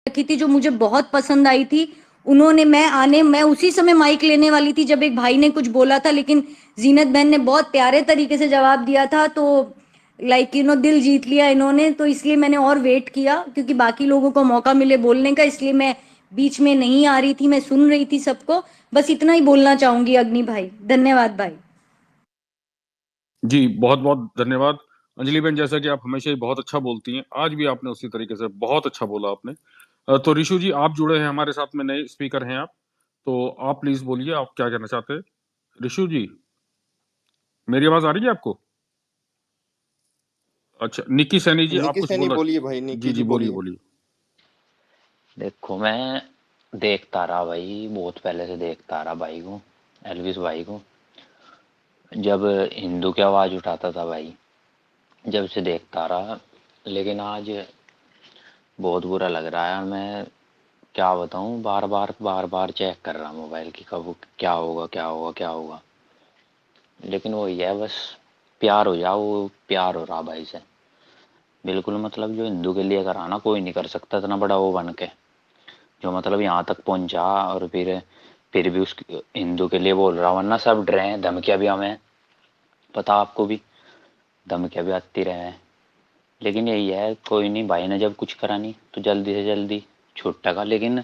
रखी थी जो मुझे बहुत पसंद आई थी। मैं उसी समय माइक लेने वाली थी जब एक भाई ने कुछ बोला था, लेकिन जीनत बहन ने बहुत प्यारे तरीके से जवाब दिया था, तो दिल जीत लिया इन्होंने। तो इसलिए मैंने और वेट किया, क्योंकि बाकी लोगों को मौका मिले बोलने का, इसलिए मैं बीच में नहीं आ रही थी, मैं सुन रही थी सबको। बस इतना ही बोलना चाहूंगी अग्नि भाई। धन्यवाद भाई। जी बहुत बहुत धन्यवाद अंजलि बहन। जैसा कि आप हमेशा ही बहुत अच्छा बोलती हैं, आज भी आपने उसी तरीके से बहुत अच्छा बोला आपने। तो ऋषु जी आप जुड़े हैं हमारे साथ में, नए स्पीकर हैं आप, तो आप प्लीज बोलिए आप क्या कहना चाहते हैं। ऋषु जी, मेरी आवाज आ रही है आपको? अच्छा, निक्की सैनी जी आप निकी कुछ सैनी बोलना? बोलिए भाई, जी निकी जी जी बोलिए बोलिए। बोलिए। देखो, मैं देखता रहा भाई, बहुत पहले से देखता रहा भाई को, एल्विस भाई को। जब हिंदू की आवाज उठाता था भाई, जब से देखता रहा। लेकिन आज बहुत बुरा लग रहा है। मैं क्या बताऊं, बार बार चेक कर रहा मोबाइल की, कब क्या होगा क्या होगा क्या होगा। लेकिन वही है, बस प्यार हो जाओ, वो प्यार हो रहा भाई से। बिल्कुल, मतलब जो हिंदू के लिए कराना कोई नहीं कर सकता, इतना बड़ा वो बन के जो मतलब यहाँ तक पहुंचा। और फिर भी उस हिंदू के लिए बोल रहा, वरना सब डरे हैं। धमकियां भी हमें पता, आपको भी धमकियां भी आती रहे हैं। लेकिन यही है, कोई नहीं, भाई ने जब कुछ करा नहीं तो जल्दी से जल्दी छूटेगा। लेकिन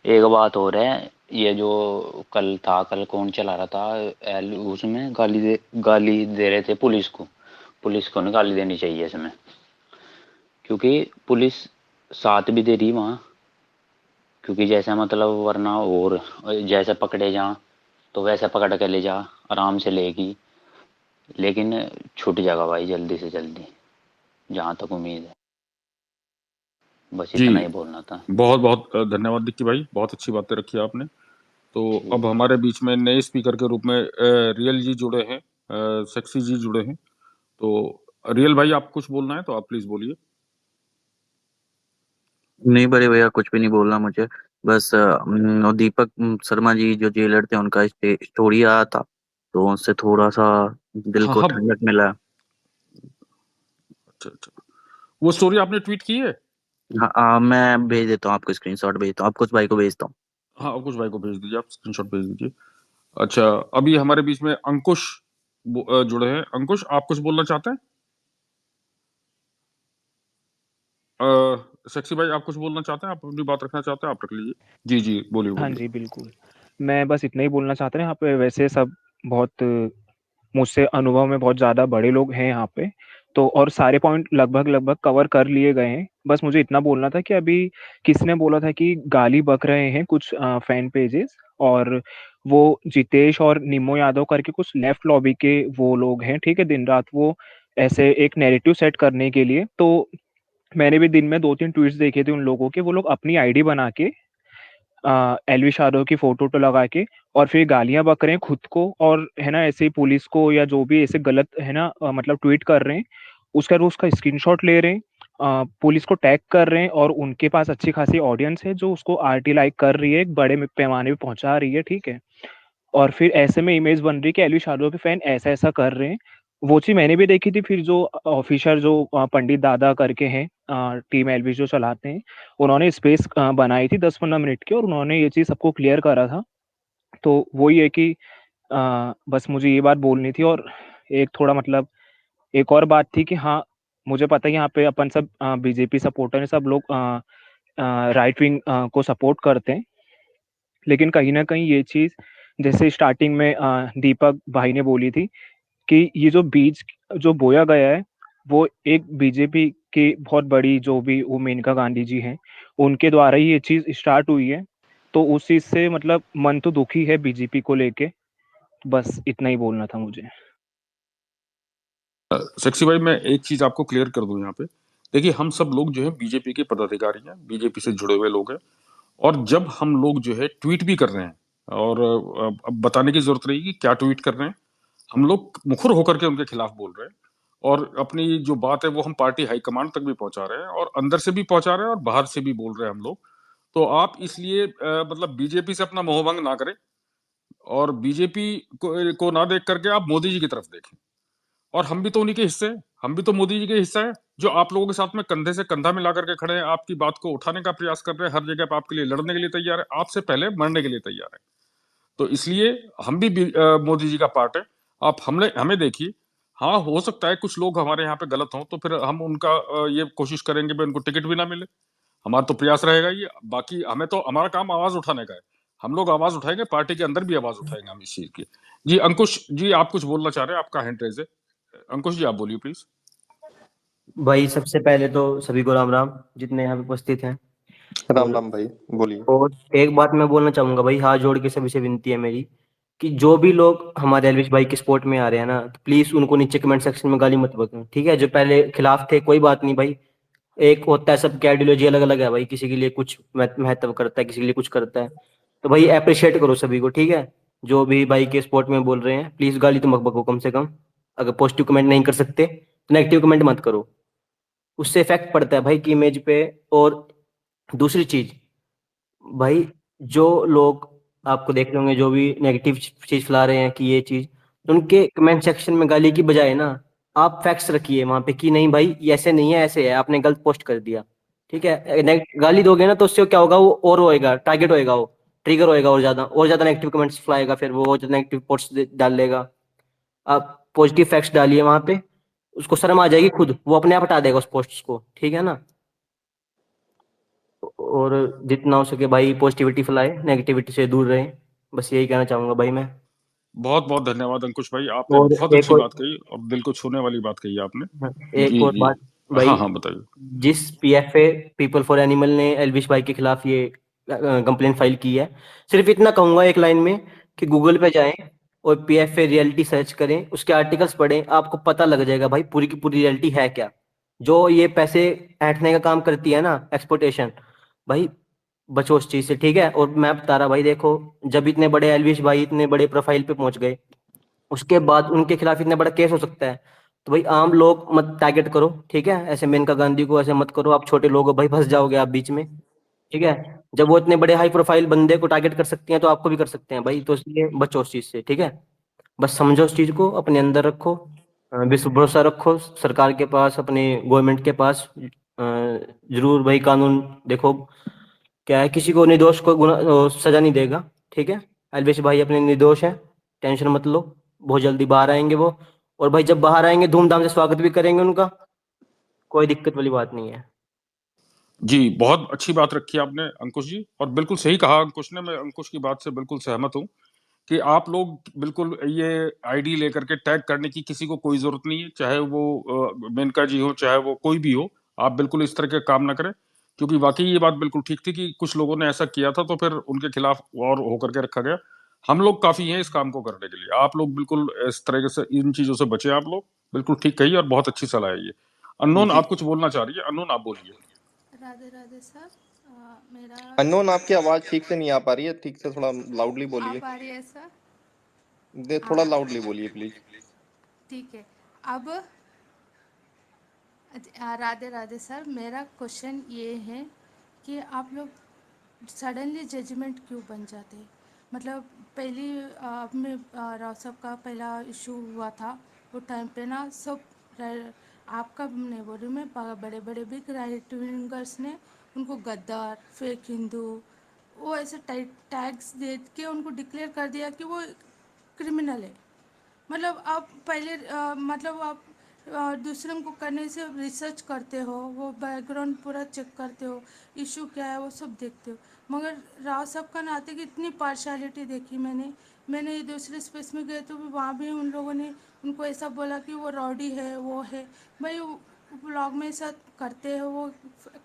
एक बात और है, ये जो कल कौन चला रहा था उसमें गाली दे रहे थे पुलिस को। पुलिस को नहीं गाली देनी चाहिए इसमें, क्योंकि पुलिस साथ भी दे रही वहाँ। क्योंकि जैसे मतलब वरना और जैसे पकड़े जा तो वैसे पकड़ के ले जा, आराम से लेगी। लेकिन छूट जाएगा भाई जल्दी से जल्दी, जहाँ तक उम्मीद है। बस जी इतना ही बोलना था। बहुत बहुत धन्यवाद निक्की भाई, बहुत अच्छी बातें रखी आपने। तो अब ठीक है। हमारे बीच में नए स्पीकर के रूप में रियल जी जुड़े हैं, सेक्सी जी जुड़े हैं। तो रियल भाई आप कुछ बोलना है तो आप प्लीज बोलिए। नहीं बड़े भैया, कुछ भी नहीं बोलना मुझे। बस और दीपक शर्मा जी जो जेलर थे उनका स्टोरी आया था, तो उनसे थोड़ा सा दिल हाँ को हाँ। ठंडक मिला। अच्छा अच्छा, वो स्टोरी आपने ट्वीट की है? हाँ मैं भेज देता हूँ आपको, स्क्रीनशॉट भेजता हूँ आपको, उस भाई को भेजता हूँ। हाँ कुछ भाई को भेज दीजिए, आप स्क्रीनशॉट भेज दीजिए। अच्छा, अभी हमारे बीच में अंकुश जुड़े हैं। अंकुश आप कुछ बोलना चाहते हैं? सेक्सी भाई आप कुछ बोलना चाहते हैं, आप अपनी बात रखना चाहते हैं, आप रख लीजिए। जी जी बोलिए हाँ बोलिए। जी, बिल्कुल। मैं बस इतना ही बोलना चाहता हूँ, यहाँ पे वैसे सब बहुत मुझसे अनुभव में बहुत ज़्यादा बड़े लोग हैं यहाँ पे। तो और सारे पॉइंट लगभग लगभग कवर कर लिए गए हैं। बस मुझे इतना बोलना था कि अभी किसने बोला था कि गाली बक रहे हैं कुछ फैन पेजेस, और वो जितेश और निमो यादव करके कुछ लेफ्ट लॉबी के वो लोग हैं, ठीक है, दिन रात वो ऐसे एक नैरेटिव सेट करने के लिए। तो मैंने भी दिन में 2-3 ट्वीट्स देखे थे उन लोगों के, वो लोग अपनी आईडी बना के एलविश यादव की फोटो तो लगा के और फिर गालियां बक रहे हैं खुद को, और है ना ऐसे ही पुलिस को या जो भी ऐसे गलत है ना मतलब ट्वीट कर रहे हैं, उसका स्क्रीनशॉट ले रहे हैं, पुलिस को टैग कर रहे हैं, और उनके पास अच्छी खासी ऑडियंस है जो उसको आरटी लाइक कर रही है, एक बड़े पैमाने पे पहुंचा रही है, ठीक है। और फिर ऐसे में इमेज बन रही है कि एलवी शार्दुल के फैन ऐसा ऐसा कर रहे हैं। वो चीज मैंने भी देखी थी। फिर जो ऑफिसर जो पंडित दादा करके हैं, टीम एलवी जो चलाते हैं, उन्होंने स्पेस बनाई थी 10-15 मिनट की, और उन्होंने ये चीज सबको क्लियर करा था। तो वही है कि बस मुझे ये बात बोलनी थी। और एक थोड़ा मतलब एक और बात थी कि हाँ, मुझे पता है यहाँ पे अपन सब बीजेपी सपोर्टर हैं, सब लोग राइट विंग को सपोर्ट करते हैं। लेकिन कहीं ना कहीं ये चीज, जैसे स्टार्टिंग में दीपक भाई ने बोली थी कि ये जो बीज जो बोया गया है, वो एक बीजेपी की बहुत बड़ी जो भी वो मेनका गांधी जी हैं, उनके द्वारा ही ये चीज स्टार्ट हुई है। तो उस चीज से मतलब मन तो दुखी है बीजेपी को लेके। बस इतना ही बोलना था मुझे। सेक्सी भाई मैं एक चीज आपको क्लियर कर दूं यहाँ पे। देखिए हम सब लोग जो है बीजेपी के पदाधिकारी हैं, बीजेपी से जुड़े हुए लोग हैं। और जब हम लोग जो है ट्वीट भी कर रहे हैं, और अब बताने की जरूरत नहीं कि क्या ट्वीट कर रहे हैं, हम लोग मुखर होकर के उनके खिलाफ बोल रहे हैं। और अपनी जो बात है वो हम पार्टी हाईकमांड तक भी पहुंचा रहे हैं, और अंदर से भी पहुंचा रहे हैं, और बाहर से भी बोल रहे हैं हम लोग। तो आप इसलिए मतलब बीजेपी से अपना मोहभंग ना करें, और बीजेपी को ना देख करके आप मोदी जी की तरफ देखें। और हम भी तो उन्हीं के हिस्से हैं, हम भी तो मोदी जी के हिस्सा है, जो आप लोगों के साथ में कंधे से कंधा मिला करके खड़े हैं, आपकी बात को उठाने का प्रयास कर रहे हैं, हर जगह पे आपके लिए लड़ने के लिए तैयार है, आपसे पहले मरने के लिए तैयार है। तो इसलिए हम भी मोदी जी का पार्ट है। आप हमने हमें देखिए, हाँ हो सकता है कुछ लोग हमारे यहाँ पे गलत हों, तो फिर हम उनका ये कोशिश करेंगे भी उनको टिकट भी ना मिले। हमारा तो प्रयास रहेगा ये। बाकी हमें तो हमारा काम आवाज उठाने का है। हम लोग आवाज उठाएंगे, पार्टी के अंदर भी आवाज उठाएंगे हम इस चीज की। जी अंकुश जी, आप कुछ बोलना चाह रहे हैं, आपका हैंड रेज है। अंकुश जी आप बोलिए प्लीज। भाई सबसे पहले तो सभी को राम राम, जितने यहाँ पे उपस्थित हैं। राम और राम भाई, बोलिए। और एक बात मैं बोलना चाहूंगा भाई, हाथ जोड़ के सभी से विनती है मेरी कि जो भी लोग हमारे एलविश भाई के सपोर्ट में आ रहे हैं ना, तो प्लीज उनको नीचे कमेंट सेक्शन में गाली मत बकना, ठीक है। जो पहले खिलाफ थे कोई बात नहीं भाई, एक होता है, सबकी आइडियोलॉजी अलग अलग है भाई, किसी के लिए कुछ महत्व करता है, किसी के लिए कुछ करता है। तो भाई अप्रिशिएट करो सभी को, ठीक है। जो भी भाई के सपोर्ट में बोल रहे हैं, प्लीज गाली तो मत बको कम से कम। अगर पॉजिटिव कमेंट नहीं कर सकते तो नेगेटिव कमेंट मत करो, उससे इफेक्ट पड़ता है भाई की इमेज पे। और दूसरी चीज भाई, जो लोग आपको देख रहे होंगे जो भी नेगेटिव चीज फैला रहे हैं कि ये चीज, तो उनके कमेंट सेक्शन में गाली की बजाय ना, आप फैक्ट्स रखिए वहां पे कि नहीं भाई ये ऐसे नहीं है, ऐसे है, आपने गलत पोस्ट कर दिया, ठीक है। गाली दोगे ना तो उससे क्या होगा, वो और होएगा, टारगेट होएगा, वो ट्रिगर होएगा, और ज्यादा नेगेटिव कमेंट्स फैलाएगा, फिर वो और ज्यादा नेगेटिव पोस्ट डाल लेगा। आप पॉजिटिव फैक्ट्स डालिए वहां पे, उसको शर्म आ जाएगी, खुद वो अपने आप हटा देगा उस पोस्ट को, ठीक है ना। और जितना हो सके भाई पॉजिटिविटी फैलाए, नेगेटिविटी से दूर रहें, बस यही कहना चाहूंगा भाई मैं। बहुत बहुत धन्यवाद अंकुश भाई, आपने और बहुत एक अच्छी और बात कही और दिल को छूने वाली बात कही आपने। एक जी और जी। बात भाई, हाँ हाँ बताइए। जिस पीएफए पीपल फॉर एनिमल ने एलविश भाई के खिलाफ ये कंप्लेंट फाइल की है, सिर्फ इतना कहूंगा एक लाइन में कि गूगल पे जाएं और पीएफए रियलिटी सर्च करें, उसके आर्टिकल्स पढ़ें, आपको पता लग जाएगा भाई पूरी की पूरी रियलिटी है क्या। जो ये पैसे ऐंठने का काम करती है ना, एक्सपोर्टेशन, भाई बचो उस चीज से, ठीक है। और मैं बता रहा भाई, देखो जब इतने बड़े एलविश भाई इतने बड़े प्रोफाइल पे पहुंच गए, उसके बाद उनके खिलाफ इतना बड़ा केस हो सकता है। तो भाई आम लोग मत टारगेट करो, ठीक है, ऐसे मेनका गांधी को ऐसे मत करो, आप छोटे लोग हो भाई, फंस जाओगे आप बीच में, ठीक है। जब वो इतने बड़े हाई प्रोफाइल बंदे को टारगेट कर सकती हैं तो आपको भी कर सकते हैं भाई, तो इसलिए बचो उस चीज से, ठीक है। बस समझो उस चीज को, अपने अंदर रखो, विश्व भरोसा रखो सरकार के पास, अपने गवर्नमेंट के पास। जरूर भाई कानून देखो क्या है, किसी को निर्दोष को सजा नहीं देगा, ठीक है। अलवेश भाई अपने निर्दोष है, टेंशन मत लो, बहुत जल्दी बाहर आएंगे वो। और भाई जब बाहर आएंगे धूमधाम से स्वागत भी करेंगे उनका, कोई दिक्कत वाली बात नहीं है। जी बहुत अच्छी बात रखी आपने अंकुश जी, और बिल्कुल सही कहा अंकुश ने। मैं अंकुश की बात से बिल्कुल सहमत हूँ कि आप लोग बिल्कुल ये आईडी लेकर के टैग करने की किसी को कोई जरूरत नहीं है, चाहे वो मेनका जी हो चाहे वो कोई भी हो। आप बिल्कुल इस तरह के काम ना करें, क्योंकि वाकई ये बात बिल्कुल ठीक थी कि कुछ लोगों ने ऐसा किया था तो फिर उनके खिलाफ और होकर के रखा गया। हम लोग काफी हैं इस काम को करने के लिए। आप लोग बिल्कुल इस तरह से इन चीजों से बचे। आप लोग बिल्कुल ठीक कही और बहुत अच्छी सलाह है ये। अननोन जी आप कुछ बोलना चाह रही है? अननोन आप बोलिए। राधे राधे सर। मेरा अननोन, आपकी आवाज ठीक से नहीं आ पा रही है, ठीक से थोड़ा लाउडली बोलिए। आप आ रही है सर? थोड़ा लाउडली बोलिए प्लीज। ठीक है। अब राधे राधे सर, मेरा क्वेश्चन ये है कि आप लोग सडनली जजमेंट क्यों बन जाते हैं? मतलब पहली अपने राव साहब का पहला इशू हुआ था, वो टाइम पे ना सब आपका नहीं बोल रही मैं, बड़े बड़े बिग राइट विंगर्स ने उनको गद्दार, फेक हिंदू, वो ऐसे टैग्स दे के उनको डिक्लेयर कर दिया कि वो क्रिमिनल है। मतलब आप पहले मतलब आप दूसरों को करने से रिसर्च करते हो, वो बैकग्राउंड पूरा चेक करते हो, इशू क्या है वो सब देखते हो। मगर राव साहब का नाते की इतनी पार्शलिटी देखी मैंने दूसरे स्पेस में गए तो भी वहाँ भी उन लोगों ने उनको ऐसा बोला कि वो रॉडी है, वो है। भाई ब्लॉग में ऐसा करते हैं, वो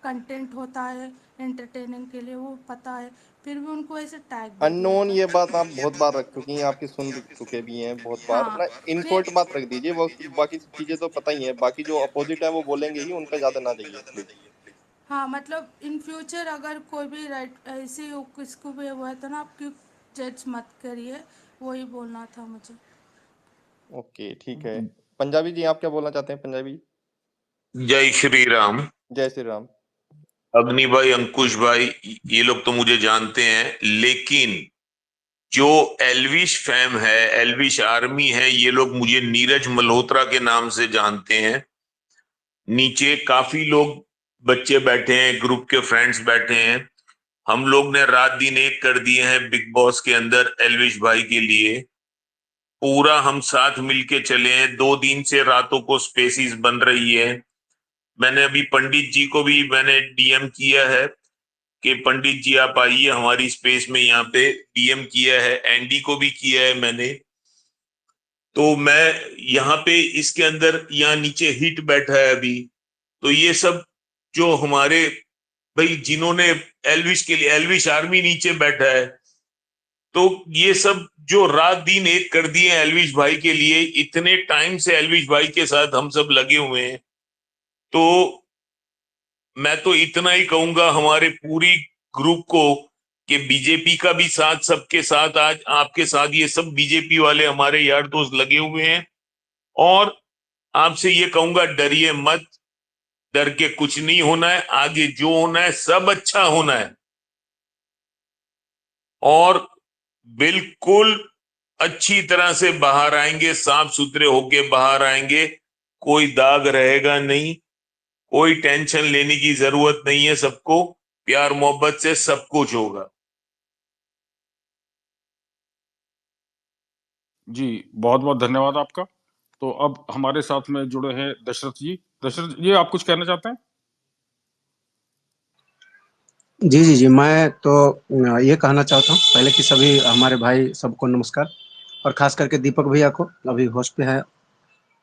कंटेंट होता है एंटरटेनिंग के लिए, वो पता है, फिर भी उनको ऐसे टैग दे दिया अननोन, था। ये बात आप बहुत बार रख चुकी हैं, आपकी सुन चुके भी हैं बहुत बार हाँ ना। इन फिर शॉर्ट बात रख दीजिए, वो बाकी सब चीजें तो पता ही है, बाकी जो अपोजिट है वो बोलेंगे ही, उनका ज्यादा ना जाइए प्लीज। हाँ मतलब इन फ्यूचर अगर कोई भी राइट ऐसे किसको भी हुआ है तो ना आप क्यों जज मत करिए, वही बोलना था मुझे। ओके ठीक है। पंजाबी जी आप क्या बोलना चाहते हैं? पंजाबी। जय श्री राम। जय श्री राम। अग्नि भाई, अंकुश भाई, ये लोग तो मुझे जानते हैं, लेकिन जो एल्विश फैम है, एल्विश आर्मी है, ये लोग मुझे नीरज मल्होत्रा के नाम से जानते हैं। नीचे काफी लोग बच्चे बैठे हैं, ग्रुप के फ्रेंड्स बैठे हैं। हम लोग ने रात दिन एक कर दिए हैं बिग बॉस के अंदर एल्विश भाई के लिए। पूरा हम साथ मिलके चले हैं। 2 दिन से रातों को स्पेसिस बन रही है। मैंने अभी पंडित जी को भी मैंने डीएम किया है कि पंडित जी आप आइए हमारी स्पेस में, यहाँ पे डीएम किया है, एंडी को भी किया है मैंने। तो मैं यहाँ पे इसके अंदर, यहाँ नीचे हिट बैठा है अभी, तो ये सब जो हमारे भाई जिन्होंने एल्विश के लिए, एल्विश आर्मी नीचे बैठा है, तो ये सब जो रात दिन एक कर दिए एल्विश भाई के लिए, इतने टाइम से एल्विश भाई के साथ हम सब लगे हुए हैं। तो मैं तो इतना ही कहूंगा हमारे पूरी ग्रुप को कि बीजेपी का भी साथ, सबके साथ आज आपके साथ ये सब बीजेपी वाले हमारे यार दोस्त लगे हुए हैं। और आपसे ये कहूंगा डरिए मत, डर के कुछ नहीं होना है। आगे जो होना है सब अच्छा होना है, और बिल्कुल अच्छी तरह से बाहर आएंगे, साफ सुथरे होके बाहर आएंगे। कोई दाग रहेगा नहीं, कोई टेंशन लेने की जरूरत नहीं है। सबको प्यार मोहब्बत से सब कुछ होगा। जी, बहुत बहुत धन्यवाद आपका। तो अब हमारे साथ में जुड़े हैं दशरथ जी। दशरथ जी, आप कुछ कहना चाहते हैं? जी जी जी, मैं तो ये कहना चाहता हूँ पहले कि सभी हमारे भाई सबको नमस्कार, और खास करके दीपक भैया को, अभी होस्ट पे है,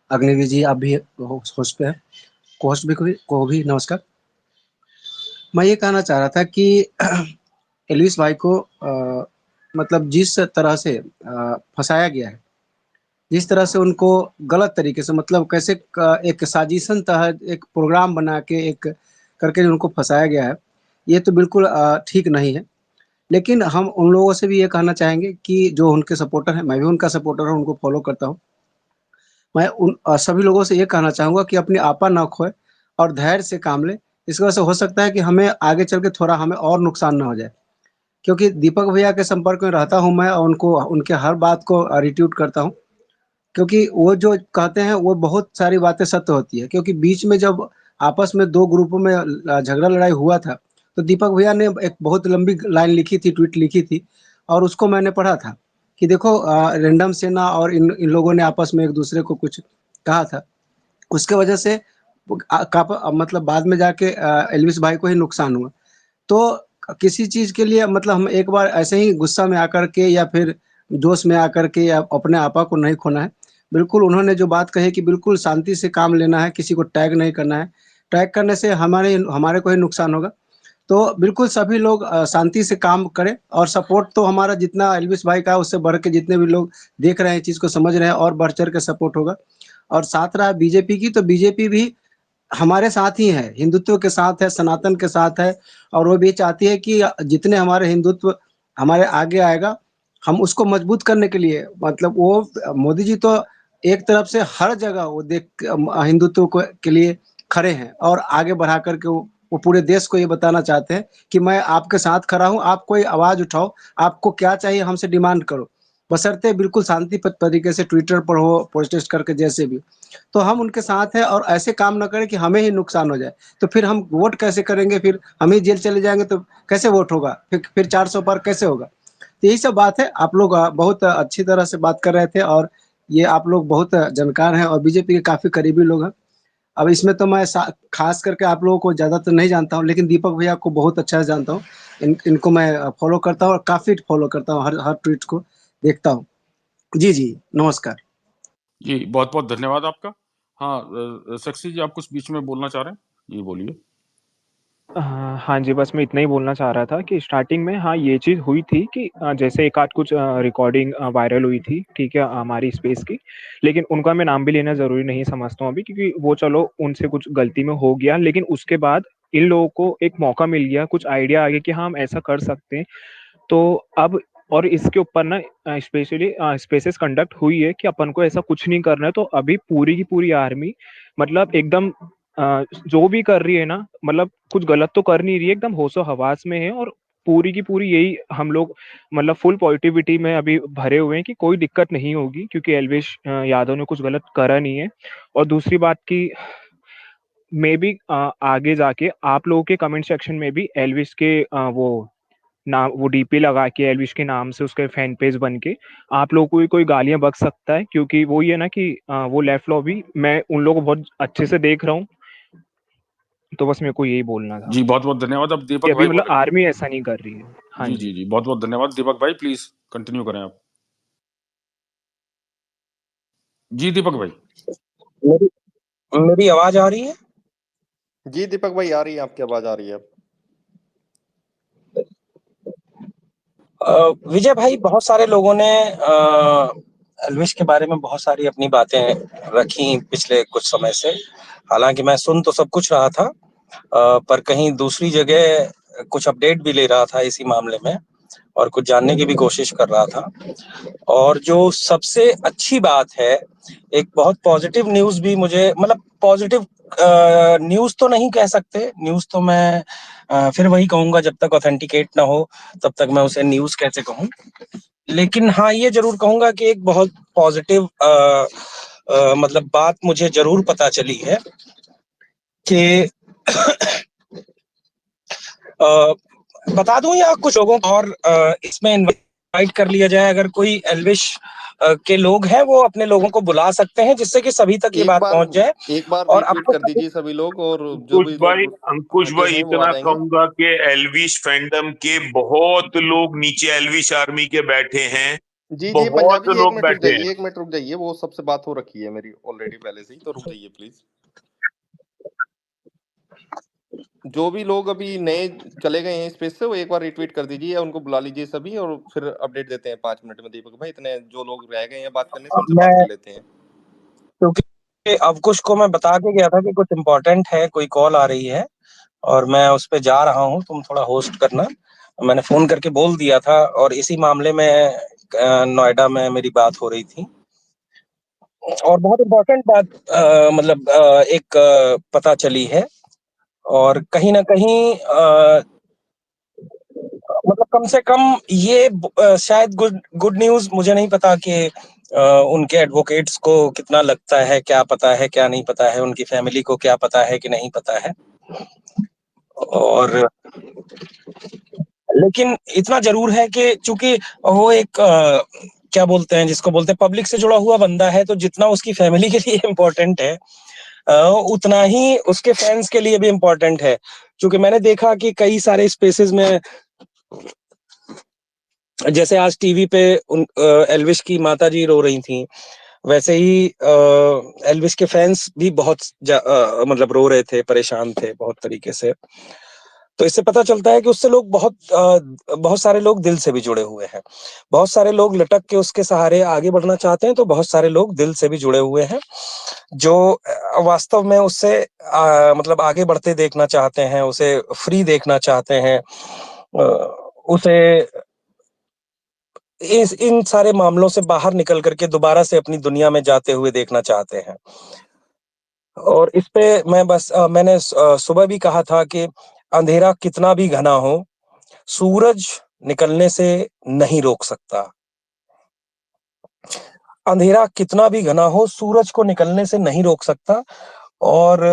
अग्निवीर जी आप भी होस्ट पे है, को भी नमस्कार। मैं ये कहना चाह रहा था कि एल्विश भाई को मतलब जिस तरह से फंसाया गया है, जिस तरह से उनको गलत तरीके से, मतलब कैसे एक साजिशन तहत एक प्रोग्राम बना के एक करके उनको फंसाया गया है, ये तो बिल्कुल ठीक नहीं है। लेकिन हम उन लोगों से भी ये कहना चाहेंगे कि जो उनके सपोर्टर हैं, मैं भी उनका सपोर्टर हूँ, उनको फॉलो करता हूँ। मैं उन सभी लोगों से ये कहना चाहूँगा कि अपनी आपा ना खोए और धैर्य से काम लें। इस वजह से हो सकता है कि हमें आगे चल के थोड़ा हमें और नुकसान ना हो जाए, क्योंकि दीपक भैया के संपर्क में रहता हूँ मैं, और उनको उनके हर बात को रिट्यूट करता हूँ, क्योंकि वो जो कहते हैं वो बहुत सारी बातें सत्य होती है। क्योंकि बीच में जब आपस में 2 ग्रुपों में झगड़ा लड़ाई हुआ था, तो दीपक भैया ने एक बहुत लंबी लाइन लिखी थी, ट्वीट लिखी थी, और उसको मैंने पढ़ा था कि देखो रैंडम सेना और इन लोगों ने आपस में एक-दूसरे को कुछ कहा था। उसके वजह से मतलब बाद में जाके एल्विश भाई को ही नुकसान हुआ। तो किसी चीज़ के लिए मतलब हम एक बार ऐसे ही गुस्सा में आकर के या फिर जोश में आकर के या अपने आपा को नहीं खोना है। बिल्कुल उन्होंने जो बात कही कि बिल्कुल शांति से काम लेना है, किसी को टैग नहीं करना है। टैग करने से हमारे को ही नुकसान होगा। तो बिल्कुल सभी लोग शांति से काम करें, और सपोर्ट तो हमारा जितना एल्विश भाई का है उससे बढ़ के जितने भी लोग देख रहे हैं, चीज़ को समझ रहे हैं, और बढ़-चढ़ के सपोर्ट होगा। और साथ रहा बीजेपी की, तो बीजेपी भी हमारे साथ ही है, हिंदुत्व के साथ है, सनातन के साथ है, और वो भी चाहती है कि जितने हमारे हिंदुत्व हमारे आगे आएगा, हम उसको मजबूत करने के लिए, मतलब वो मोदी जी तो एक तरफ से हर जगह वो हिंदुत्व को के लिए खड़े हैं, और आगे बढ़ा कर के वो पूरे देश को ये बताना चाहते हैं कि मैं आपके साथ खड़ा हूँ, आप कोई आवाज़ उठाओ, आपको क्या चाहिए हमसे डिमांड करो। बशर्ते बिल्कुल शांति तरीके से ट्विटर पर हो, प्रोटेस्ट करके जैसे भी। तो हम उनके साथ हैं, और ऐसे काम ना करें कि हमें ही नुकसान हो जाए। तो फिर हम वोट कैसे करेंगे? फिर हम ही जेल चले जाएँगे तो कैसे वोट होगा? फिर 400 पार कैसे होगा? तो यही सब बात है। आप लोग बहुत अच्छी तरह से बात कर रहे थे, और ये आप लोग बहुत जानकार हैं और बीजेपी के काफ़ी करीबी लोग हैं। अब इसमें तो मैं ख़ास करके आप लोगों को ज़्यादा तो नहीं जानता हूँ, लेकिन दीपक भैया को बहुत अच्छा से जानता हूँ। इनको मैं फ़ॉलो करता हूँ, और काफ़ी फ़ॉलो करता हूँ, हर हर ट्वीट को देखता हूँ। जी, जी, नमस्कार। जी, बहुत बहुत धन्यवाद आपका। हाँ, साक्षी जी, आप कुछ बीच में बोलना चाह रहे हैं? जी, बोलिए। हाँ जी, बस मैं इतना ही बोलना चाह रहा था कि स्टार्टिंग में हाँ, ये चीज़ हुई थी कि जैसे एक आध कुछ रिकॉर्डिंग वायरल हुई थी, ठीक है, हमारी स्पेस की। लेकिन उनका मैं नाम भी लेना ज़रूरी नहीं समझता हूँ अभी, क्योंकि वो चलो उनसे कुछ गलती में हो गया, लेकिन उसके बाद इन लोगों को एक मौका मिल गया, कुछ आइडिया आ गया कि हाँ, हम ऐसा कर सकते हैं। तो अब और इसके ऊपर ना स्पेशली स्पेसेस कंडक्ट हुई है कि अपन को ऐसा कुछ नहीं करना है, तो अभी पूरी की पूरी आर्मी मतलब एकदम जो भी कर रही है ना, मतलब कुछ गलत तो कर नहीं रही है, एकदम होशो-हवास में है, और पूरी की पूरी यही हम लोग मतलब फुल पॉजिटिविटी में अभी भरे हुए हैं कि कोई दिक्कत नहीं होगी, क्योंकि एल्विश यादव ने कुछ गलत करा नहीं है। और दूसरी बात कि मे बी आगे जाके आप लोगों के कमेंट सेक्शन में भी एल्विस के वो नाम, वो डीपी लगा के एल्विश के नाम से उसके फैन पेज बन के आप लोगों को भी कोई गालियां बक सकता है, क्योंकि वो ये ना कि वो लेफ्ट लॉबी, मैं उन लोगों को बहुत अच्छे से देख रहा हूँ। तो बस मेरे को यही बोलना था जी बहुत बहुत धन्यवाद। अब कि दीपक अभी भाई मतलब बोलेंगे। आर्मी ऐसा नहीं कर रही है। हाँ जी जी। जी जी बहुत बहुत धन्यवाद। दीपक भाई प्लीज कंटिन्यू करें आप। जी दीपक भाई। मेरी मेरी आवाज आ रही है? जी दीपक भाई आ रही है, आपकी आवाज आ रही है। विजय भाई, बहुत सारे लोगों ने एल्विश के बारे में बहुत सारी अपनी बातें रखी पिछले कुछ समय से। हालांकि मैं सुन तो सब कुछ रहा था, पर कहीं दूसरी जगह कुछ अपडेट भी ले रहा था इसी मामले में और कुछ जानने की भी कोशिश कर रहा था। और जो सबसे अच्छी बात है, एक बहुत पॉजिटिव न्यूज भी मुझे, मतलब पॉजिटिव न्यूज तो नहीं कह सकते, न्यूज तो मैं फिर वही कहूंगा, जब तक ऑथेंटिकेट ना हो तब तक मैं उसे न्यूज कैसे कहूं। लेकिन हाँ, ये जरूर कहूंगा कि एक बहुत पॉजिटिव मतलब बात मुझे जरूर पता चली है कि बता दूं या कुछ लोगों को और इसमें इनवाइट कर लिया जाए? अगर कोई एल्विश के लोग हैं वो अपने लोगों को बुला सकते हैं, जिससे कि सभी तक ये बात पहुंच जाए। एक बार और रीट्वीट आपको कर दीजिए सभी लोग, और जो भी लोग अंकुश हटे भाई हैं वो आ इतना जाएंगे। कहूंगा कि एल्विश फैंडम के बहुत लोग नीचे एल्विश आर्मी के बैठे हैं। जी जी बहुत पंजाबी जी, एक लोग मिनट रुक बैठे हैं। जाइए, एक मिनट रुक जाइए, वो सबसे बात हो रखी है मेरी ऑलरेडी पहले से ही, तो रुक जाइए प्लीज। जो भी लोग अभी नए चले गए हैं स्पेस से, वो एक बार रिट्वीट कर दीजिए या उनको बुला लीजिए सभी, और फिर अपडेट देते हैं 5 मिनट में। दीपक भाई, इतने जो लोग रह गए हैं बात करने से, उनसे बात मैं, कर लेते हैं। क्योंकि अवकुश को मैं बता के गया था कि कुछ इम्पोर्टेंट है, कोई कॉल आ रही है और मैं उस पे जा रहा हूँ, तुम थोड़ा होस्ट करना। मैंने फोन करके बोल दिया था और इसी मामले में नोएडा में मेरी बात हो रही थी। और बहुत इम्पोर्टेंट बात मतलब एक पता चली है, और कहीं ना कहीं मतलब कम से कम ये शायद गुड न्यूज, मुझे नहीं पता कि उनके एडवोकेट्स को कितना लगता है, क्या पता है क्या नहीं पता है, उनकी फैमिली को क्या पता है कि नहीं पता है। और लेकिन इतना जरूर है कि चूंकि वो एक क्या बोलते हैं, जिसको बोलते हैं पब्लिक से जुड़ा हुआ बंदा है, तो जितना उसकी फैमिली के लिए इम्पोर्टेंट है उतना ही उसके फैंस के लिए भी इम्पोर्टेंट है। क्योंकि मैंने देखा कि कई सारे स्पेसेस में, जैसे आज टीवी पे एल्विश की माता जी रो रही थी, वैसे ही एल्विश के फैंस भी बहुत मतलब रो रहे थे, परेशान थे बहुत तरीके से। तो इससे पता चलता है कि उससे लोग बहुत सारे लोग दिल से भी जुड़े हुए हैं। बहुत सारे लोग लटक के उसके सहारे आगे बढ़ना चाहते हैं, तो बहुत सारे लोग दिल से भी जुड़े हुए हैं, जो वास्तव में उससे मतलब आगे बढ़ते देखना चाहते हैं, उसे फ्री देखना चाहते हैं, उसे इन सारे मामलों से बाहर निकल करके दोबारा से अपनी दुनिया में जाते हुए देखना चाहते हैं। और इस पे मैं बस मैंने सुबह भी कहा था कि अंधेरा कितना भी घना हो, सूरज निकलने से नहीं रोक सकता। अंधेरा कितना भी घना हो, सूरज को निकलने से नहीं रोक सकता। और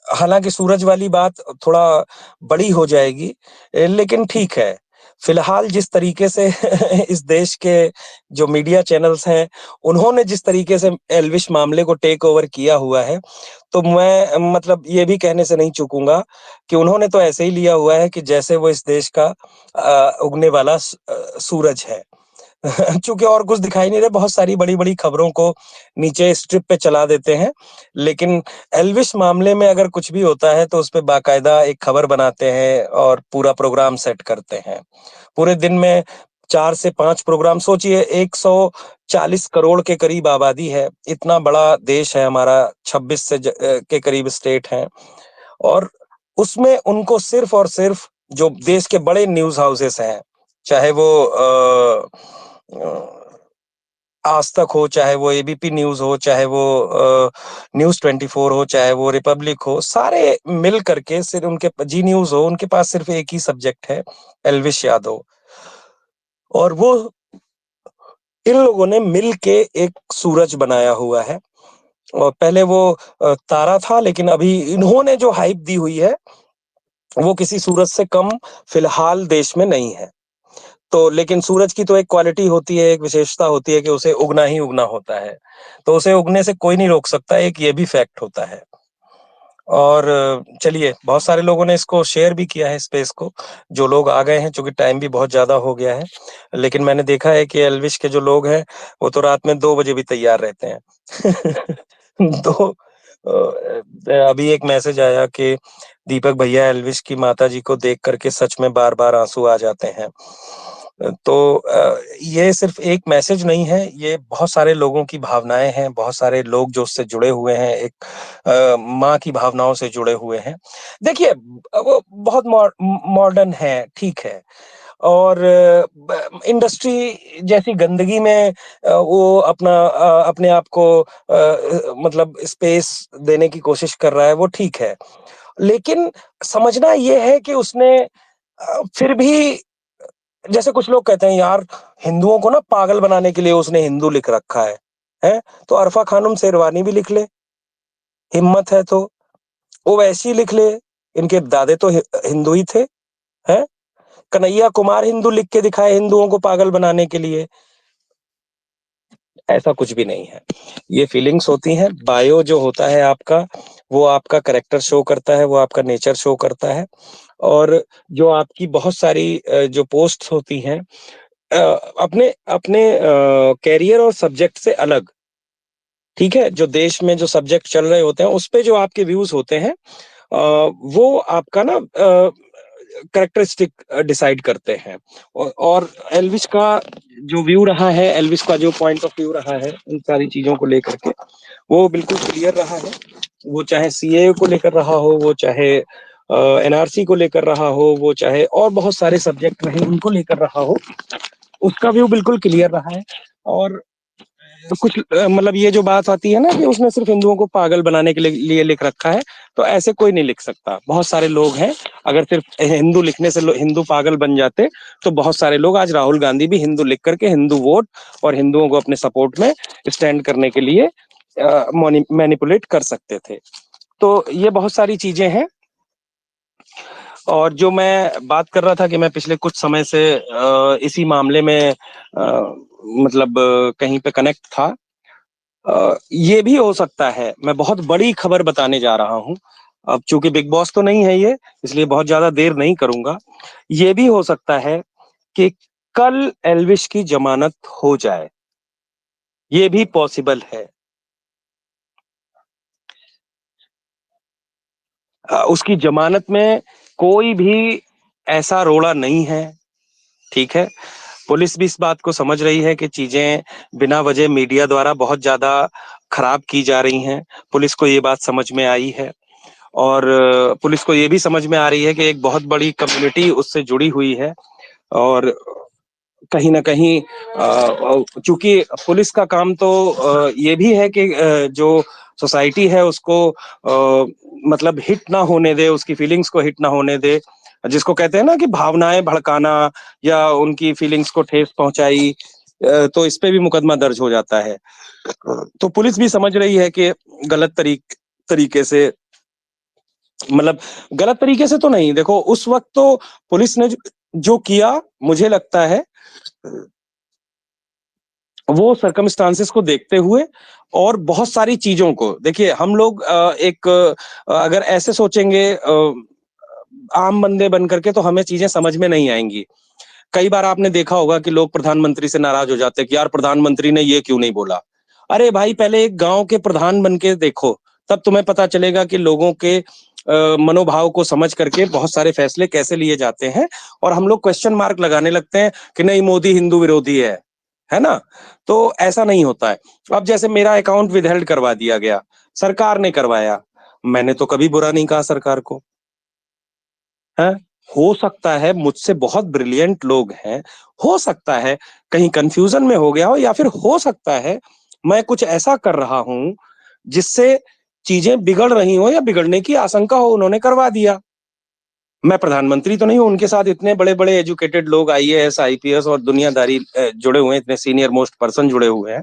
हालांकि सूरज वाली बात थोड़ा बड़ी हो जाएगी, लेकिन ठीक है। फिलहाल जिस तरीके से इस देश के जो मीडिया चैनल्स हैं, उन्होंने जिस तरीके से एल्विश मामले को टेक ओवर किया हुआ है, तो मैं मतलब ये भी कहने से नहीं चूकूंगा कि उन्होंने तो ऐसे ही लिया हुआ है कि जैसे वो इस देश का उगने वाला सूरज है। चूंकि और कुछ दिखाई नहीं रहे, बहुत सारी बड़ी-बड़ी खबरों को नीचे स्ट्रिप पे चला देते हैं, लेकिन एल्विश मामले में अगर कुछ भी होता है तो उस पे बाकायदा एक खबर बनाते हैं और पूरा प्रोग्राम सेट करते हैं। पूरे दिन में 4 से 5 प्रोग्राम, सोचिए 140 करोड़ के करीब आबादी है, इतना बड़ा देश है हमारा, 26 के करीब स्टेट हैं, और उसमें उनको सिर्फ और सिर्फ जो देश के बड़े न्यूज़ हाउसेस हैं, चाहे वो आज तक हो, चाहे वो एबीपी न्यूज हो, चाहे वो न्यूज 24 हो, चाहे वो रिपब्लिक हो, सारे मिल करके, सिर्फ उनके जी न्यूज हो, उनके पास सिर्फ एक ही सब्जेक्ट है, एल्विश यादव। और वो इन लोगों ने मिल के एक सूरज बनाया हुआ है, और पहले वो तारा था, लेकिन अभी इन्होंने जो हाइप दी हुई है वो किसी सूरज से कम फिलहाल देश में नहीं है। तो लेकिन सूरज की तो एक क्वालिटी होती है, एक विशेषता होती है कि उसे उगना ही उगना होता है, तो उसे उगने से कोई नहीं रोक सकता, एक ये भी फैक्ट होता है। और चलिए, बहुत सारे लोगों ने इसको शेयर भी किया है स्पेस को, जो लोग आ गए हैं, चूंकि टाइम भी बहुत ज्यादा हो गया है। लेकिन मैंने देखा है कि एल्विश के जो लोग हैं वो तो रात में 2 बजे भी तैयार रहते हैं। तो अभी एक मैसेज आया कि दीपक भैया, एल्विश की माताजी को देख करके सच में बार बार आंसू आ जाते हैं। तो ये सिर्फ एक मैसेज नहीं है, ये बहुत सारे लोगों की भावनाएं हैं, बहुत सारे लोग जो उससे जुड़े हुए हैं, एक माँ की भावनाओं से जुड़े हुए हैं। देखिए, वो बहुत मॉडर्न है, ठीक है, और इंडस्ट्री जैसी गंदगी में वो अपने आप को मतलब स्पेस देने की कोशिश कर रहा है, वो ठीक है। लेकिन समझना ये है कि उसने फिर भी, जैसे कुछ लोग कहते हैं यार, हिंदुओं को ना पागल बनाने के लिए उसने हिंदू लिख रखा है? तो अरफा खानुम शेरवानी भी लिख ले, हिम्मत है तो। वो वैसी लिख ले, इनके दादे तो हिंदू ही थे, हैं? कन्हैया कुमार हिंदू लिख के दिखाए हिंदुओं को पागल बनाने के लिए। ऐसा कुछ भी नहीं है, ये फीलिंग्स होती हैं। बायो जो होता है आपका, वो आपका कैरेक्टर शो करता है, वो आपका नेचर शो करता है। और जो आपकी बहुत सारी जो पोस्ट होती हैं अपने अपने कैरियर और सब्जेक्ट से अलग, ठीक है, जो देश में जो सब्जेक्ट चल रहे होते हैं उस पे जो आपके व्यूज होते हैं वो आपका ना कैरेक्टरिस्टिक डिसाइड करते हैं। और एल्विश का जो व्यू रहा है, एल्विश का जो पॉइंट ऑफ व्यू रहा है इन सारी चीजों को लेकर के, वो बिल्कुल क्लियर रहा है। वो चाहे सीए को लेकर रहा हो, वो चाहे एनआरसी को लेकर रहा हो, वो चाहे और बहुत सारे सब्जेक्ट रहे उनको लेकर रहा हो, उसका व्यू बिल्कुल क्लियर रहा है। और कुछ मतलब ये जो बात आती है ना कि उसने सिर्फ हिंदुओं को पागल बनाने के लिए लिख रखा है, तो ऐसे कोई नहीं लिख सकता। बहुत सारे लोग हैं, अगर सिर्फ हिंदू लिखने से हिंदू पागल बन जाते तो बहुत सारे लोग, आज राहुल गांधी भी हिंदू लिख करके हिंदू वोट और हिंदुओं को अपने सपोर्ट में स्टैंड करने के लिए मैनिपुलेट कर सकते थे। तो ये बहुत सारी चीजें हैं। और जो मैं बात कर रहा था कि मैं पिछले कुछ समय से इसी मामले में मतलब कहीं पे कनेक्ट था, ये भी हो सकता है, मैं बहुत बड़ी खबर बताने जा रहा हूं। अब चूंकि बिग बॉस तो नहीं है ये, इसलिए बहुत ज्यादा देर नहीं करूंगा। ये भी हो सकता है कि कल एल्विश की जमानत हो जाए, ये भी पॉसिबल है। उसकी जमानत में कोई भी ऐसा रोड़ा नहीं है, ठीक है। पुलिस भी इस बात को समझ रही है कि चीजें बिना वजह मीडिया द्वारा बहुत ज्यादा खराब की जा रही हैं। पुलिस को ये बात समझ में आई है, और पुलिस को ये भी समझ में आ रही है कि एक बहुत बड़ी कम्युनिटी उससे जुड़ी हुई है। और कहीं ना कहीं चूंकि पुलिस का काम तो ये भी है कि जो सोसाइटी है उसको मतलब हिट ना होने दे, उसकी फीलिंग्स को हिट ना होने दे, जिसको कहते हैं ना कि भावनाएं भड़काना या उनकी फीलिंग्स को ठेस पहुंचाई, तो इस पे भी मुकदमा दर्ज हो जाता है। तो पुलिस भी समझ रही है कि गलत तरीके से, मतलब गलत तरीके से तो नहीं, देखो उस वक्त तो पुलिस ने जो किया, मुझे लगता है वो सर्कमस्टांसेस को देखते हुए और बहुत सारी चीजों को, देखिए हम लोग अगर ऐसे सोचेंगे आम बंदे बन करके, तो हमें चीजें समझ में नहीं आएंगी। कई बार आपने देखा होगा कि लोग प्रधानमंत्री से नाराज हो जाते हैं कि यार प्रधानमंत्री ने ये क्यों नहीं बोला। अरे भाई, पहले एक गांव के प्रधान बन के देखो, तब तुम्हें पता चलेगा कि लोगों के मनोभाव को समझ करके बहुत सारे फैसले कैसे लिए जाते हैं। और हम लोग क्वेश्चन मार्क लगाने लगते हैं कि नहीं, मोदी हिंदू विरोधी है ना। तो ऐसा नहीं होता है। अब जैसे मेरा अकाउंट विदहेल्ड करवा दिया गया, सरकार ने करवाया, मैंने तो कभी बुरा नहीं कहा सरकार को, है। हो सकता है मुझसे बहुत ब्रिलियंट लोग हैं, हो सकता है कहीं कंफ्यूजन में हो गया हो, या फिर हो सकता है मैं कुछ ऐसा कर रहा हूं जिससे चीजें बिगड़ रही हो या बिगड़ने की आशंका हो, उन्होंने करवा दिया। मैं प्रधानमंत्री तो नहीं हूं, उनके साथ इतने बड़े बड़े एजुकेटेड लोग, आईएएस आईपीएस और दुनियादारी जुड़े हुए हैं, इतने सीनियर मोस्ट पर्सन जुड़े हुए हैं।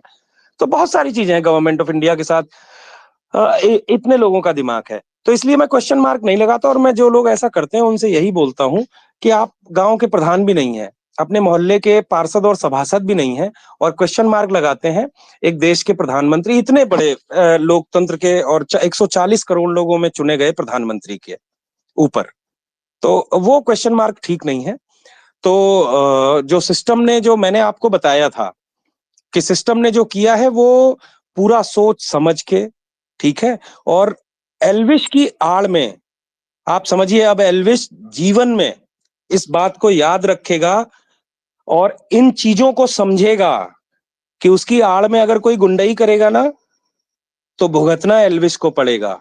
तो बहुत सारी चीजें हैं गवर्नमेंट ऑफ इंडिया के साथ। इतने लोगों का दिमाग है। तो इसलिए मैं क्वेश्चन मार्क नहीं लगाता, और मैं जो लोग ऐसा करते हैं उनसे यही बोलता हूं कि आप गांव के प्रधान भी नहीं है, अपने मोहल्ले के पार्षद और सभासद भी नहीं है, और क्वेश्चन मार्क लगाते हैं एक देश के प्रधानमंत्री, इतने बड़े लोकतंत्र के और 140 करोड़ लोगों में चुने गए प्रधानमंत्री के ऊपर। तो वो क्वेश्चन मार्क ठीक नहीं है। तो जो सिस्टम ने, जो मैंने आपको बताया था कि सिस्टम ने जो किया है वो पूरा सोच समझ के, ठीक है। और एल्विश की आड़ में आप समझिए, अब एल्विश जीवन में इस बात को याद रखेगा और इन चीजों को समझेगा कि उसकी आड़ में अगर कोई गुंडई करेगा ना, तो भुगतना एल्विश को पड़ेगा।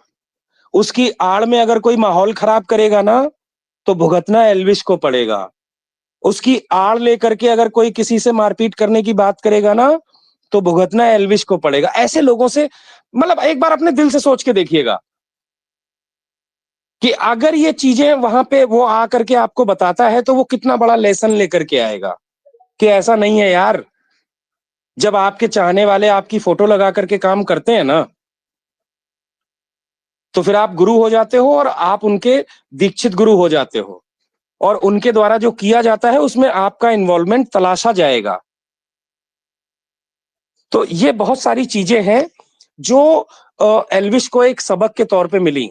उसकी आड़ में अगर कोई माहौल खराब करेगा ना, तो भुगतना एल्विश को पड़ेगा। उसकी आड़ लेकर के अगर कोई किसी से मारपीट करने की बात करेगा ना, तो भुगतना एल्विश को पड़ेगा। ऐसे लोगों से, मतलब एक बार अपने दिल से सोच के देखिएगा कि अगर ये चीजें वहां पे वो आकर के आपको बताता है, तो वो कितना बड़ा लेसन लेकर के आएगा कि ऐसा नहीं है यार। जब आपके चाहने वाले आपकी फोटो लगा करके काम करते हैं ना, तो फिर आप गुरु हो जाते हो, और आप उनके दीक्षित गुरु हो जाते हो, और उनके द्वारा जो किया जाता है उसमें आपका इन्वॉल्वमेंट तलाशा जाएगा। तो ये बहुत सारी चीजें हैं जो एल्विश को एक सबक के तौर पे मिली।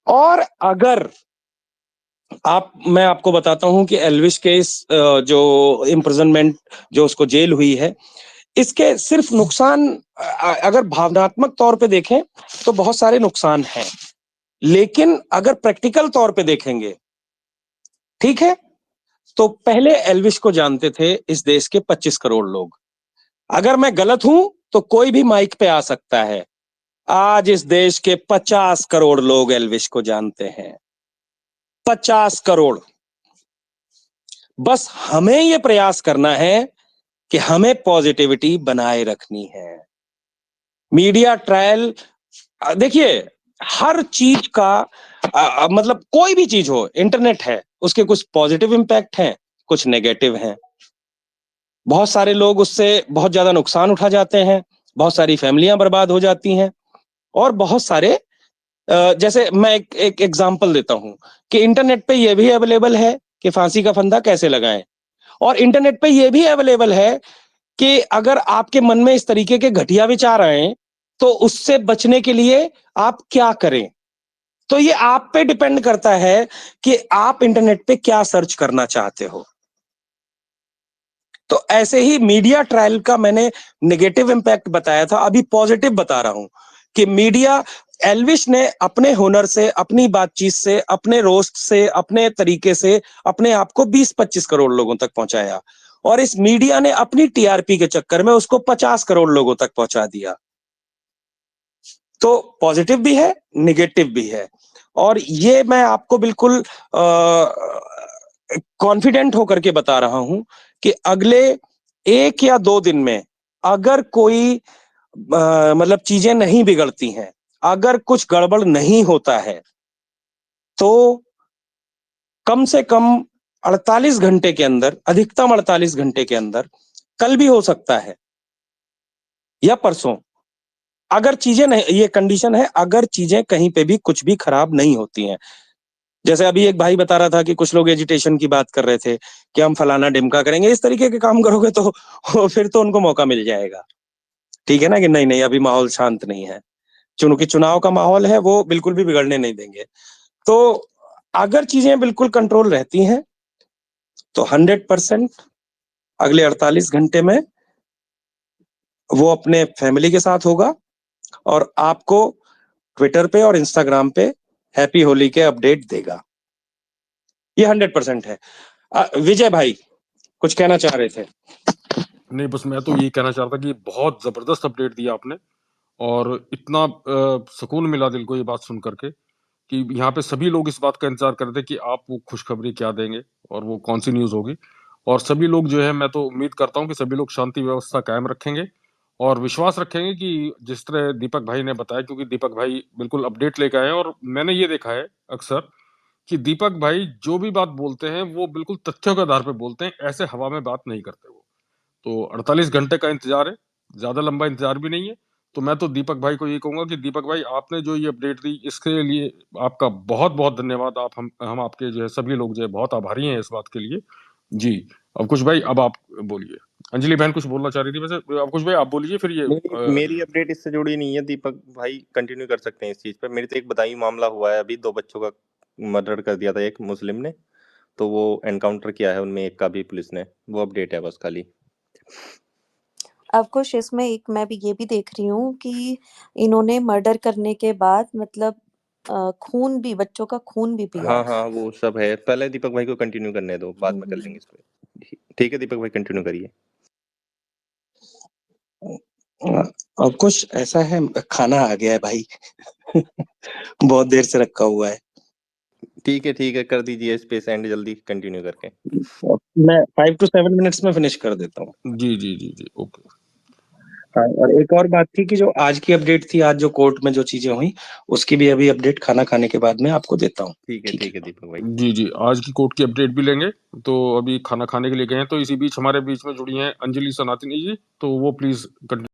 और अगर मैं आपको बताता हूं कि एल्विश के इस जो इम्प्रिजनमेंट, जो उसको जेल हुई है, इसके सिर्फ नुकसान अगर भावनात्मक तौर पे देखें तो बहुत सारे नुकसान हैं, लेकिन अगर प्रैक्टिकल तौर पे देखेंगे, ठीक है, तो पहले एल्विश को जानते थे इस देश के 25 करोड़ लोग। अगर मैं गलत हूं तो कोई भी माइक पे आ सकता है। आज इस देश के 50 करोड़ लोग एल्विश को जानते हैं। 50 करोड़। बस हमें यह प्रयास करना है कि हमें पॉजिटिविटी बनाए रखनी है। मीडिया ट्रायल, देखिए, हर चीज का मतलब कोई भी चीज हो, इंटरनेट है, उसके कुछ पॉजिटिव इंपैक्ट हैं, कुछ नेगेटिव हैं। बहुत सारे लोग उससे बहुत ज्यादा नुकसान उठा जाते हैं, बहुत सारी फैमिलियां बर्बाद हो जाती हैं, और बहुत सारे जैसे मैं एक एग्जांपल देता हूं कि इंटरनेट पे ये भी अवेलेबल है कि फांसी का फंदा कैसे लगाएं, और इंटरनेट पे ये भी अवेलेबल है कि अगर आपके मन में इस तरीके के घटिया विचार आए तो उससे बचने के लिए आप क्या करें। तो ये आप पे डिपेंड करता है कि आप इंटरनेट पे क्या सर्च करना चाहते हो। तो ऐसे ही मीडिया ट्रायल का मैंने नेगेटिव इंपैक्ट बताया था, अभी पॉजिटिव बता रहा हूं कि मीडिया, एल्विश ने अपने हुनर से, अपनी बातचीत से, अपने रोस्ट से, अपने तरीके से अपने आप को 20-25 करोड़ लोगों तक पहुंचाया, और इस मीडिया ने अपनी टीआरपी के चक्कर में उसको 50 करोड़ लोगों तक पहुंचा दिया। तो पॉजिटिव भी है, निगेटिव भी है, और ये मैं आपको बिल्कुल कॉन्फिडेंट होकर के बता रहा हूं कि अगले 1 या 2 दिन में अगर कोई मतलब चीजें नहीं बिगड़ती हैं, अगर कुछ गड़बड़ नहीं होता है, तो कम से कम 48 घंटे के अंदर, अधिकतम 48 घंटे के अंदर, कल भी हो सकता है या परसों, अगर चीजें नहीं, ये कंडीशन है, अगर चीजें कहीं पे भी कुछ भी खराब नहीं होती हैं। जैसे अभी एक भाई बता रहा था कि कुछ लोग एजिटेशन की बात कर रहे थे कि हम फलाना डिमका करेंगे, इस तरीके के काम करोगे तो फिर तो उनको मौका मिल जाएगा, ठीक है ना, कि नहीं नहीं अभी माहौल शांत नहीं है, क्योंकि चुनाव का माहौल है, वो बिल्कुल भी बिगड़ने नहीं देंगे। तो अगर चीजें बिल्कुल कंट्रोल रहती हैं तो 100% अगले 48 घंटे में वो अपने फैमिली के साथ होगा, और आपको ट्विटर पे और इंस्टाग्राम पे हैप्पी होली के अपडेट देगा। ये 100% है। विजय भाई कुछ कहना चाह रहे थे? नहीं, बस मैं तो ये कहना चाह रहा था कि बहुत जबरदस्त अपडेट दिया आपने, और इतना सुकून मिला दिल को ये बात सुन करके कि यहाँ पे सभी लोग इस बात का इंतजार कर रहे थे कि आप वो खुशखबरी क्या देंगे और वो कौन सी न्यूज़ होगी। और सभी लोग जो है, मैं तो उम्मीद करता हूँ कि सभी लोग शांति व्यवस्था कायम रखेंगे और विश्वास रखेंगे कि जिस तरह दीपक भाई ने बताया, क्योंकि दीपक भाई बिल्कुल अपडेट लेकर आए हैं, और मैंने ये देखा है अक्सर कि दीपक भाई जो भी बात बोलते हैं वो बिल्कुल तथ्यों के आधार पर बोलते हैं, ऐसे हवा में बात नहीं करते वो। तो 48 घंटे का इंतजार है, ज्यादा लंबा इंतजार भी नहीं है। तो मैं तो दीपक भाई को ये कहूंगा कि दीपक भाई आपने जो ये अपडेट दी इसके लिए आपका बहुत बहुत धन्यवाद। आप हम आपके जो है सभी लोग जो है बहुत आभारी हैं इस बात के लिए जी। अब कुछ भाई अब आप बोलिए। अंजलि बहन कुछ बोलना चाह रही थी वैसे, अब कुछ भाई आप बोलिए फिर ये नहीं, मेरी अपडेट इससे जुड़ी नहीं है। दीपक भाई कंटिन्यू कर सकते हैं इस चीज पे। मेरे तो एक बदायूं मामला हुआ है अभी, 2 बच्चों का मर्डर कर दिया था एक मुस्लिम ने, तो वो एनकाउंटर किया है उनमें एक का भी पुलिस ने। वो अपडेट है बस खाली। अब कुछ इसमें एक मैं भी ये भी देख रही हूँ कि इन्होंने मर्डर करने के बाद मतलब खून भी, बच्चों का खून भी पिया हाँ है। हाँ वो सब है। पहले दीपक भाई को कंटिन्यू करने दो, बाद में कर लेंगे इस पे। ठीक है दीपक भाई कंटिन्यू करिए। अब कुछ ऐसा है, खाना आ गया है भाई बहुत देर से रखा हुआ है। ठीक है कर दीजिए स्पेस एंड जल्दी कंटिन्यू करके। मैं 5 to 7 मिनट्स में फिनिश कर देता हूँ। जी जी जी जी ओके। हाँ, और एक और बात थी कि जो आज की अपडेट थी, आज जो कोर्ट में जो चीजें हुई उसकी भी अभी अपडेट खाना खाने के बाद में आपको देता हूँ। ठीक है दीपक भाई। जी जी आज की कोर्ट की अपडेट भी लेंगे। तो अभी खाना खाने के लिए गए हैं, तो इसी बीच हमारे बीच में जुड़ी हैं अंजलि सनातनी जी, तो वो प्लीज कंटिन्यू।